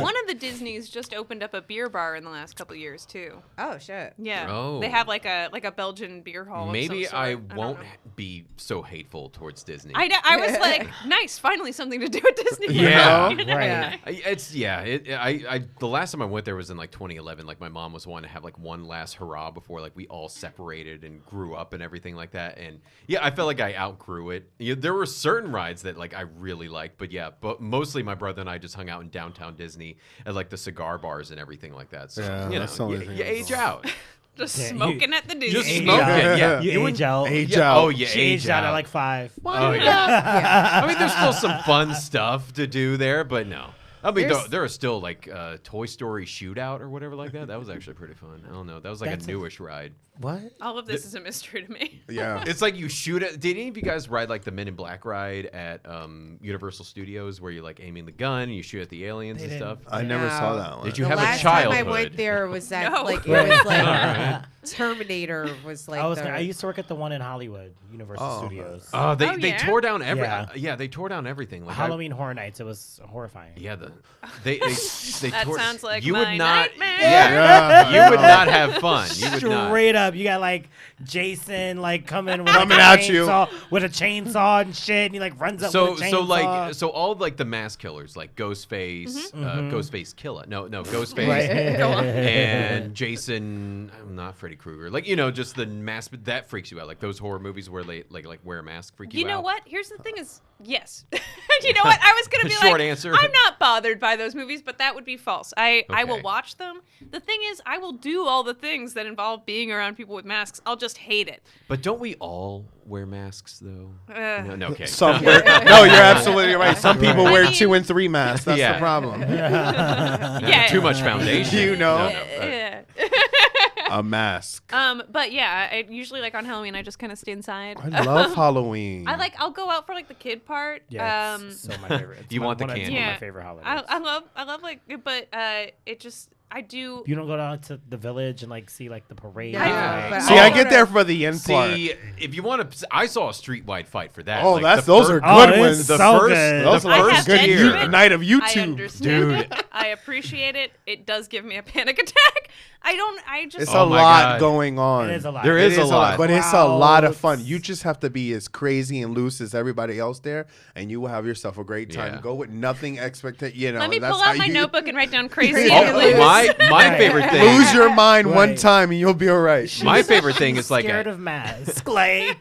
one of the Disneys just opened up a beer bar in the last couple years too. oh shit. Yeah, Oh. they have like a Belgian beer hall. of Maybe some sort. I don't won't know. be so hateful towards Disney. I was like, nice, finally something to do at Disney. World. Yeah. You know? Right. Yeah. It's I the last time I went there was in like 2011. Like my mom was wanting to have like one last hurrah before like we all separated and grew up and everything like that. And yeah, I felt like I outgrew it. There were certain rides that like I really liked, but yeah, but mostly my brother and I just hung out in downtown Disney at like the cigar bars and everything like that. So Yeah, you know, that's the only you, thing you that's age on. out. Just Yeah, smoking at the Disney. Just Age smoking. out. Yeah, You age out. Age yeah. out. Oh yeah, She age aged out out. at like 5. Oh yeah. I mean, there's still some fun stuff to do there, but no. I mean, There's- there are still like Toy Story Shootout or whatever like that. That was actually pretty fun. I don't know. That was like That's a newish ride. What? All of this is a mystery to me. Yeah. It's like you shoot it. Did any of you guys ride like the Men in Black ride at Universal Studios where you're like aiming the gun and you shoot at the aliens They and didn't- stuff? I never saw No. that one. Did you The have a last childhood? time I went there was that No. like it was like Alright. Terminator was like I used to work at the one in Hollywood, Universal Oh, okay. Studios. Oh, they Oh, yeah? tore down Yeah. they tore down everything. Like Halloween Horror Nights. It was horrifying. Yeah, they That tore, sounds like you my would not. nightmare. Yeah, you would not have fun. You would not. Straight up, you got like Jason like coming Coming a at you. chainsaw, with a chainsaw and shit, and he like runs up with a chainsaw. So all of like the mass killers like Ghostface, Ghostface Killer, no Ghostface, Right. Go on. and Jason, not Freddy Krueger, like just the mask that freaks you out, like those horror movies where they like wear a mask freak you out. You know what? Here's the thing is, yes. You know what? I was going to be Short like, answer. I'm not bothered by those movies, but that would be false. I will Okay. watch them. The thing is, I will do all the things that involve being around people with masks. I'll just hate it. But don't we all wear masks though? No, okay. Some no, you're absolutely right. Some people I wear mean- 2 and 3 masks. That's Yeah. the problem. Yeah. Too much foundation. You know. Yeah. A mask. But yeah, I usually like on Halloween, I just kind of stay inside. I love Halloween. I'll go out for like the kid part. Yeah, it's so my favorite. It's You want the it's candy. one of Yeah. my favorite holidays. I love like, but it just I do. You don't go down to the village and like see like the parade. No, like- but See, I I go get to- there for the end part. See, if you want to, I saw a street-wide fight for that. Oh, Like, that's the those fir- are Oh, good it's ones. The so first, good. Those the are I first have good year. judgment. night of I YouTube. understand Dude. it. I appreciate it. It does give me a panic attack. I just. It's Oh a my lot God. going on. It is a lot. There It is a lot. but it's a lot of fun. Crowds. You just have to be as crazy and loose as everybody else there, and you will have yourself a great time. Yeah. Go with nothing expected. You know, Let me that's pull out how my you notebook and write down crazy Oh, and loose. my Right. favorite thing. lose your mind one Right. time, and you'll be all right. My favorite thing is like scared a, of mask. Like,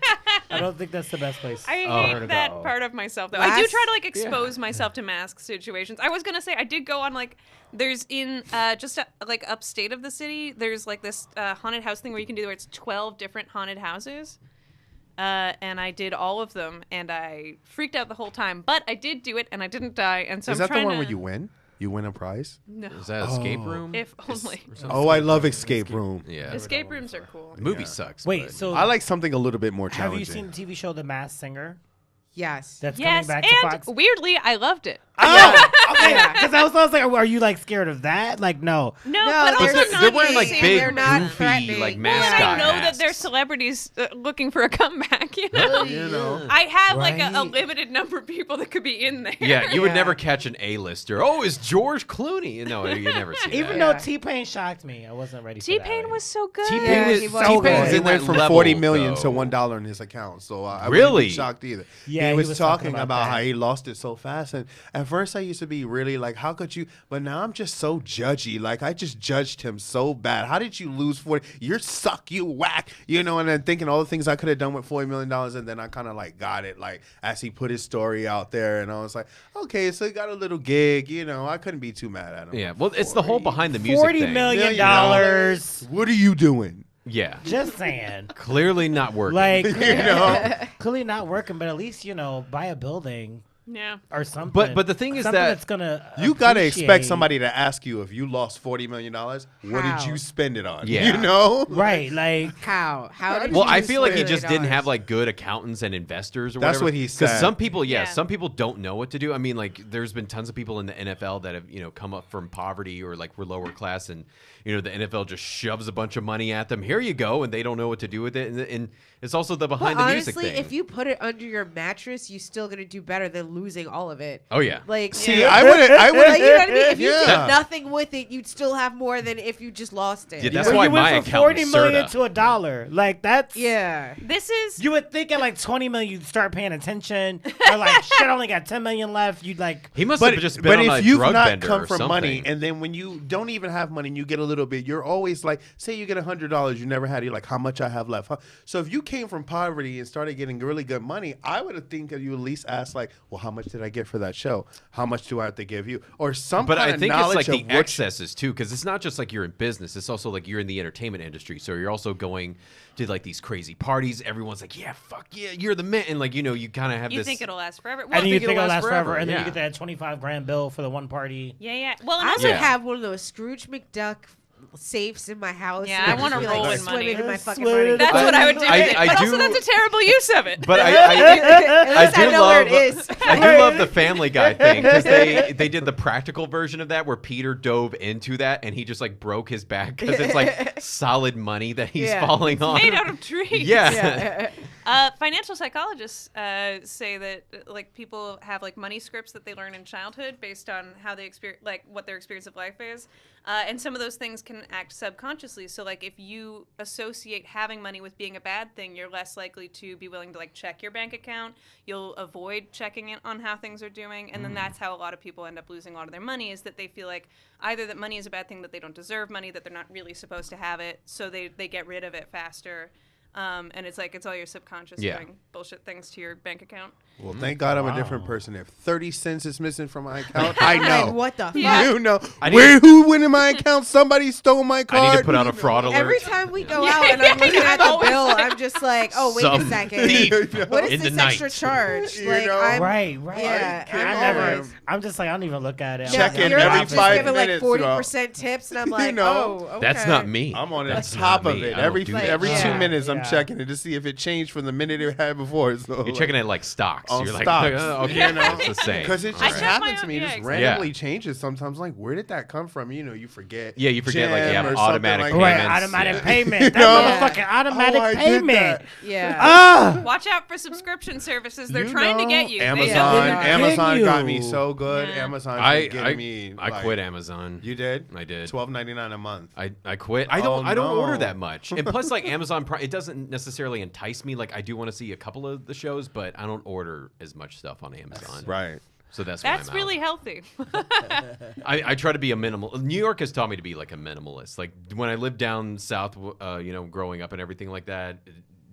I don't think that's the best place. I for her to hate that go. part of myself, though. I do Last- try to like expose myself to mask situations. I was gonna say I did go on like there's in just like upstate of the city. There's like this haunted house thing where you can do where it's 12 different haunted houses. And I did all of them, and I freaked out the whole time. But I did do it, and I didn't die. And so Is I'm that the trying one to, where you win? You win a prize? No, is that escape room? if only. Oh, I love escape room. Yeah, Escape rooms are cool. the movie sucks. Wait, but- so I like something a little bit more have challenging. you seen the TV show The Masked Singer? Yes. That's Yes, coming back to and Fox. weirdly, I loved it. Oh, okay. Because I was like, are you like scared of that? Like, no. No, No, but they're- also they're not wearing like saying big, they're not goofy, threatening. like Well, Well, and mascot I know that masks. they're celebrities looking for a comeback. You know, You know. I have like a Right. limited number of people that could be in there. Yeah, you would Yeah. never catch an A-lister. Oh, it's George Clooney. No, you never see Even that. though T-Pain shocked me, I wasn't ready for that. T-Pain was so good. T-Pain Yeah, is he was. T-Pain's T-Pain's He in went that from level, 40 million though. to $1 in his account, so I Really? wouldn't be shocked either. Yeah, he he was was talking talking about about how that. he lost it so fast, and at first I used to be really like, how could you? But now I'm just so judgy. Like I just judged him so bad. How did you lose 40? You're suck, you whack, you know. And then thinking all the things I could have done with $40 million, and then I kind of like got it, like as he put his story out there, and I was like, okay, so he got a little gig, you know. I couldn't be too mad at him. Yeah, well, it's the whole behind the music $40 thing. million. What are you doing? Yeah, Just saying. clearly not working. Like, You know. clearly not working, but at least, buy a building Yeah. or something. But the thing is something that- that's gonna You gotta expect appreciate- somebody to ask you if you lost $40 million. What did How? you spend it on? Yeah. You know. Right, like How did Well, you I feel like he spend just didn't have $30? like good accountants and investors or That's whatever. what he said. some people, Yeah. some people don't know what to do. I mean, like there's been tons of people in the NFL that have come up from poverty or like were lower class, and the NFL just shoves a bunch of money at them. Here you go, and they don't know what to do with it. And it's also the behind Well, the music honestly, thing. if you put it under your mattress, you're still gonna do better than losing all of it. oh yeah, Like, See, yeah. I would. Like, you know what I mean? If you Yeah. did nothing with it, you'd still have more than if you just lost it. Yeah, that's Well, why you went my from account 40 is million Serta. to $1. Like that's Yeah. This is You would think at like 20 million you'd start paying attention. Or like shit, I only got 10 million left. You'd like he must But, have just but been on if a you've drug not bender come or from money, something. and then when you don't even have money and you get a little bit, you're always like, say you get $100 you never had, you're like, how much I have left? Huh? So if you came from poverty and started getting really good money, I would have think that you at least ask like, well, how how much did I get for that show? How much do I have to give you? Or some But kind I of think it's knowledge like the of what excesses too, because it's not just like you're in business; it's also like you're in the entertainment industry. So you're also going to like these crazy parties. Everyone's like, "Yeah, fuck yeah, you're the man," and like you kind of have You this. think it'll last forever? And then you think it'll last forever, and then yeah. you get that $25,000 bill for the one party. Yeah. Well, and I also, would have one of those Scrooge McDuck safes in my house. Yeah, and I wanna just be, roll like, in money. swimming in my fucking Swimming money. in that's what I would do. I- with it. I But also, do- that's a terrible use of it. But At I least I do know where love. it is. I do love the Family Guy thing because they did the practical version of that where Peter dove into that and he just like broke his back because it's like solid money that he's Yeah. falling on. Made out of trees. Yeah. Financial psychologists say that like people have like money scripts that they learn in childhood based on how they experience, like what their experience of life is, and some of those things can act subconsciously. So like if you associate having money with being a bad thing, you're less likely to be willing to like check your bank account. You'll avoid checking in on how things are doing, and then that's how a lot of people end up losing a lot of their money, is that they feel like either that money is a bad thing, that they don't deserve money, that they're not really supposed to have it, so they get rid of it faster. And it's like it's all your subconscious doing bullshit things to your bank account. Well, thank God I'm a different person. If 30 cents is missing from my account, I know. Like, what the fuck? You know. Who went in my account? Somebody stole my card. I need to put out a fraud alert. Every time we go out and I'm looking at the Always bill, like- I'm just like, oh, wait Some a second. thief What is in the this night. extra charge? You Like, know? I'm Right. Yeah, I'm just like, I don't even look at it. I'm Check like, in you're every just 5 giving minutes, like you know. 40% tips, and I'm like, know. oh, okay. That's not me. I'm on That's top not of me. it. I don't Every do Like, that. 2 yeah. minutes, I'm Yeah. checking it to see if it changed from the minute it had before. So You're checking it like stocks. on You're like, stocks, okay, you know? it's the same. Because it All just right. check my happens to own- me. It yeah, just exactly. randomly changes sometimes. Like, where did that come from? You know, you forget. Yeah, you forget, like, you Gem have or something automatic like Right, that. payments. automatic Yeah. payment. That know? motherfucking automatic Oh, I did payment. that. Yeah. Ah, Watch out for subscription services. They're You trying to know, get you. They- Amazon, Yeah. Amazon Dig got you. me so good. Yeah. Amazon I getting me. I like- quit Amazon. You did? I did. $12.99 a month. I quit. I don't no. order that much. And plus, like Amazon Prime, it doesn't necessarily entice me. Like I do want to see a couple of the shows, but I don't order as much stuff on Amazon. Right. So that's why That's I'm really out. healthy. I try to be a minimal. New York has taught me to be like a minimalist. Like when I lived down south, growing up and everything like that.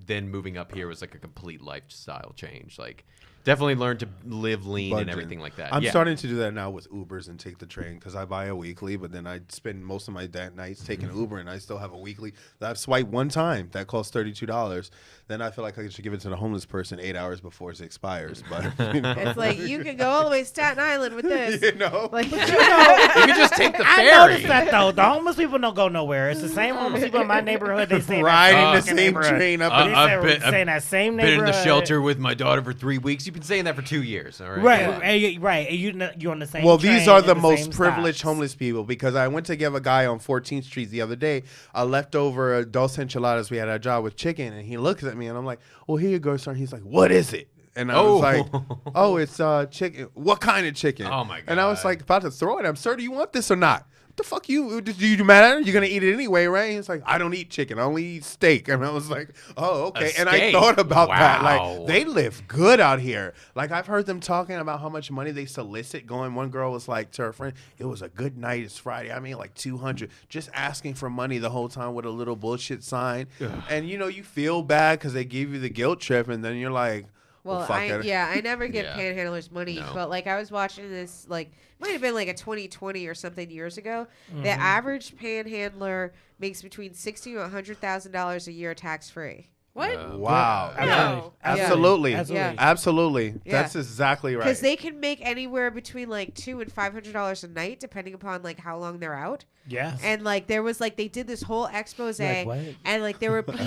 Then moving up here was like a complete lifestyle change. Like definitely learned to live lean and Budgeting. everything like that. I'm Yeah. starting to do that now with Ubers and take the train because I buy a weekly, but then I spend most of my nights taking Mm-hmm. Uber, and I still have a weekly that I've swiped one time that costs $32. Then I feel like I should give it to the homeless person 8 hours before it expires. But you know, It's like, you can go all the way to Staten Island with this. you know, Like, You can just take the I ferry. noticed that though. The homeless people don't go nowhere. It's the same homeless people in my neighborhood. They stay in that riding the fucking same neighborhood. train up. Uh, and They I've stay in that same Been neighborhood. in the shelter with my daughter for 3 weeks. You've been saying that for 2 years. All right. Right, Come on. right. And you're on the same. Well, train these are at the same most privileged stops. homeless people because I went to give a guy on 14th Street the other day a leftover dos enchiladas we had at our job with chicken, and he looks at me and I'm like, "Well, here you go, sir." And he's like, "What is it?" And I was like, "Oh, it's chicken. What kind of chicken?" Oh, my And I was God. like, about to throw it at him. "Sir, do you want this or not?" The fuck you? Do you matter? You're gonna eat it anyway, right? He's like, "I don't eat chicken. I only eat steak." And I was like, "Oh, okay." And I steak? thought about that. Wow. Like, they live good out here. Like, I've heard them talking about how much money they solicit. Going, one girl was like to her friend, "It was a good night. It's Friday. I mean, like 200." Just asking for money the whole time with a little bullshit sign. And you know, you feel bad because they give you the guilt trip, and then you're like, well, fuck it. I never give Yeah. panhandlers money, No. but like I was watching this, like might have been like a 2020 or something years ago. Mm-hmm. The average panhandler makes between $60,000 to $100,000 a year tax free. What? wow. No. Absolutely. Absolutely. Absolutely. Yeah. That's exactly right. Because they can make anywhere between like $200 and $500 a night, depending upon like how long they're out. Yeah. And like there was like they did this whole expose, Like, what? and like there were people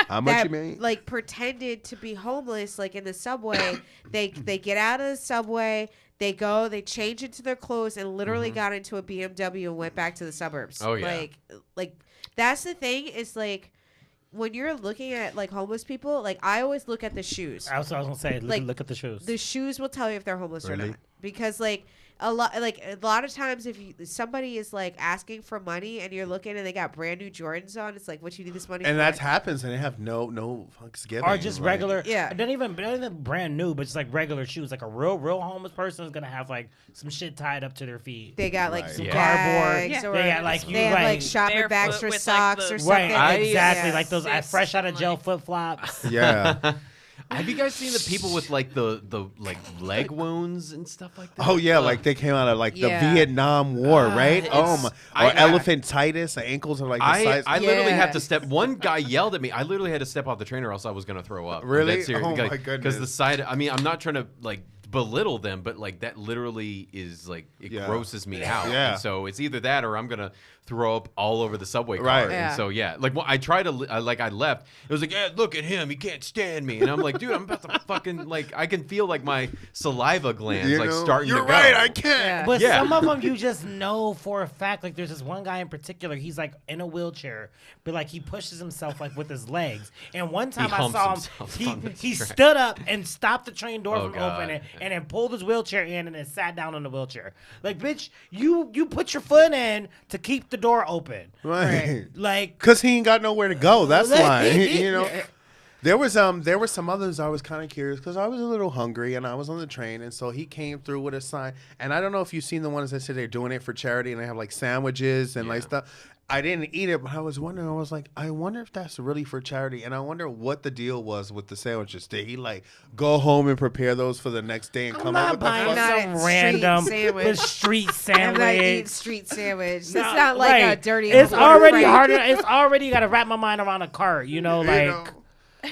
How much that you made? like pretended to be homeless, like in the subway. they get out of the subway, they go, they change into their clothes, and literally got into a BMW and went back to the suburbs. Oh, yeah. Like that's the thing is like when you're looking at like homeless people, like I always look at the shoes. I was gonna say, Like, look at the shoes. The shoes will tell you if they're homeless or Really? not, because like a lot of times if somebody is like asking for money and you're looking and they got brand new Jordans on, it's like, what you need this money for? and that happens, and they have no fucks given. or just like- regular, Yeah. Not even brand new, but just like regular shoes. Like a real homeless person is gonna have like some shit tied up to their feet. They got like Right. some Yeah. bags, Yeah. or They got, like, they have like right. shopping Barefoot bags for with, like, socks the- or something. Right, exactly. Yeah. Like those Six, fresh out of like- jail flip flops. Yeah. Have you guys seen the people with like the like leg wounds and stuff like that? Oh yeah, like they came out of like Yeah. the Vietnam War, right? Oh my, or I- elephantitis. The ankles are like the size. I literally Yeah. had to step. One guy yelled at me. I literally had to step off the train, or else I was gonna throw up. Really? That's serious. Oh, my Because goodness. the side. I mean, I'm not trying to like belittle them, but like that literally is like it Yeah. grosses me out. Yeah. And so it's either that or I'm gonna throw up all over the subway car. Right. And Yeah. so yeah, like I tried to like I left. It was like, yeah, look at him. He can't stand me. And I'm like, dude, I'm about to fucking like I can feel like my saliva glands You like know? starting You're to go. right. I can't. Yeah. But Yeah. some of them you just know for a fact. Like there's this one guy in particular. He's like in a wheelchair, but like he pushes himself like with his legs. And one time I humps saw himself on him, the he track. stood up and stopped the train door Oh, from God. opening, and then pulled his wheelchair in, and then sat down in the wheelchair. Like bitch, you put your foot in to keep the door open. Right. Like Cause he ain't got nowhere to go. That's why. You know. There were some others I was kind of curious because I was a little hungry and I was on the train, and so he came through with a sign. And I don't know if you've seen the ones that say they're doing it for charity and they have like sandwiches and like stuff. I didn't eat it, but I was wondering. I was like, I wonder if that's really for charity, and I wonder what the deal was with the sandwiches. Did he like go home and prepare those for the next day and I'm come not out with the buying I'm not fuck? at some street random sandwich. street I'm not eating sandwich. street sandwich. That's No, not like a right. dirty. It's Hawaiian already fry. harder. It's already got to wrap my mind around a cart. You know, You like. know?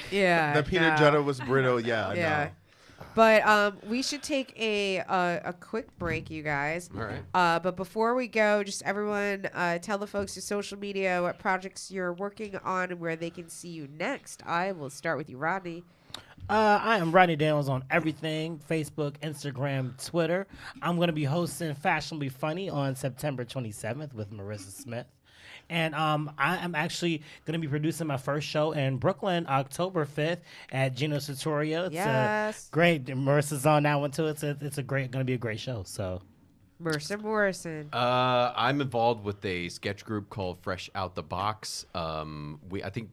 Yeah. The peanut no. butter was brittle. Yeah, I Yeah. know. But we should take a quick break, you guys. All right. But before we go, just everyone tell the folks your social media, what projects you're working on, and where they can see you next. I will start with you, Rodney. I am Rodney Daniels on everything: Facebook, Instagram, Twitter. I'm going to be hosting Fashionably Funny on September 27th with Marissa Smith. And I am actually going to be producing my first show in Brooklyn, October 5th at Gino Sartoria. It's Yes. great. Marissa's on that one too. It's going to be a great show. So Mercer Morrison. I'm involved with a sketch group called Fresh Out the Box.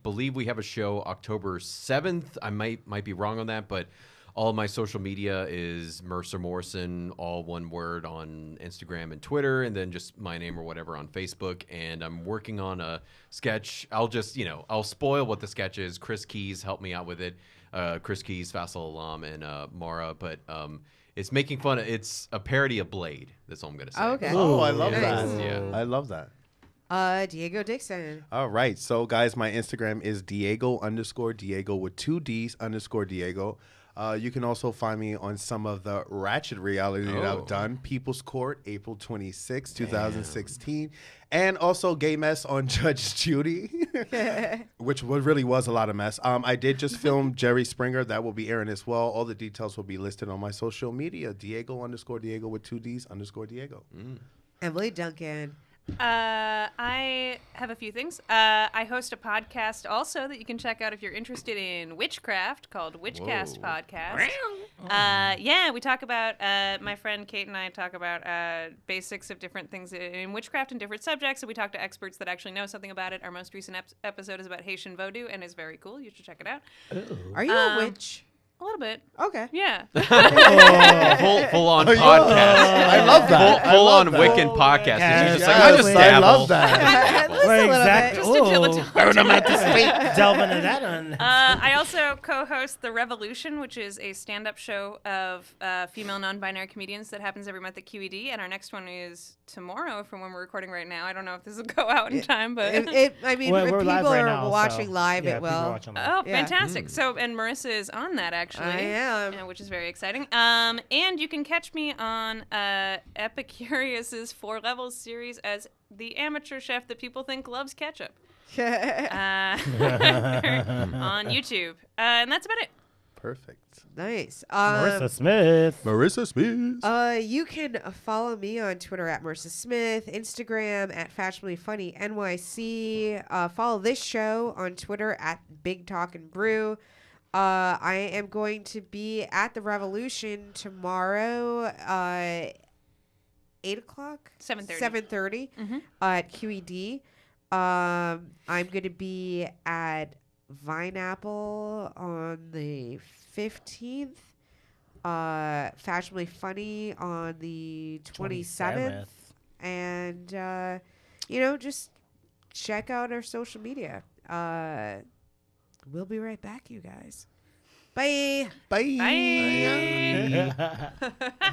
Believe we have a show October 7th. I might be wrong on that, but all of my social media is Mercer Morrison, all one word on Instagram and Twitter, and then just my name or whatever on Facebook. And I'm working on a sketch. I'll spoil what the sketch is. Chris Keys helped me out with it. Chris Keys, Faisal Alam, and Mara. But it's making fun of. It's a parody of Blade. That's all I'm gonna say. Okay. Oh, I love Yeah. that. Yeah. I love that. Diego Dixon. All right. So, guys, my Instagram is Diego_Diego with 2 D's _Diego. You can also find me on some of the ratchet reality that I've done. People's Court, April 26, 2016. And also Gay Mess on Judge Judy, which really was a lot of mess. I did just film Jerry Springer. That will be airing as well. All the details will be listed on my social media. Diego_Diego with 2 D's _Diego. Emily Duncan. I have a few things. I host a podcast also that you can check out if you're interested in witchcraft called Witchcast Whoa. Podcast. Yeah, we talk about, my friend Kate and I talk about basics of different things in witchcraft and different subjects, and we talk to experts that actually know something about it. Our most recent episode is about Haitian voodoo and is very cool. You should check it out. Are you a witch? A little bit. Okay. Yeah. Full on podcast. I love that. Full on that. Wiccan podcast. Yes. It's just like I just Yes, I dabble. love that. Just a little bit. Just a dilettante. delve into that one. I also co-host The Revolution, which is a stand-up show of female non-binary comedians that happens every month at QED, and our next one is tomorrow from when we're recording right now. I don't know if this will go out in time, but I mean, We're if live people right are now, watching so, live, yeah, it people are will. watching live. oh, Yeah. fantastic! So, and Marissa is on that actually. I am. Which is very exciting. And you can catch me on Epicurious's 4 Levels series as the amateur chef that people think loves ketchup on YouTube. And that's about it. Perfect. Nice. Marissa Smith. Marissa Smith. You can follow me on Twitter at Marissa Smith, Instagram at Fashionably Funny NYC. Follow this show on Twitter at Big Talk and Brew. I am going to be at the Revolution tomorrow, 8 o'clock? 7:30. 7:30 at QED. I'm going to be at Vineapple on the 15th. Fashionably Funny on the 27th. And, just check out our social media. We'll be right back, you guys. Bye. Bye. Bye. Yeah.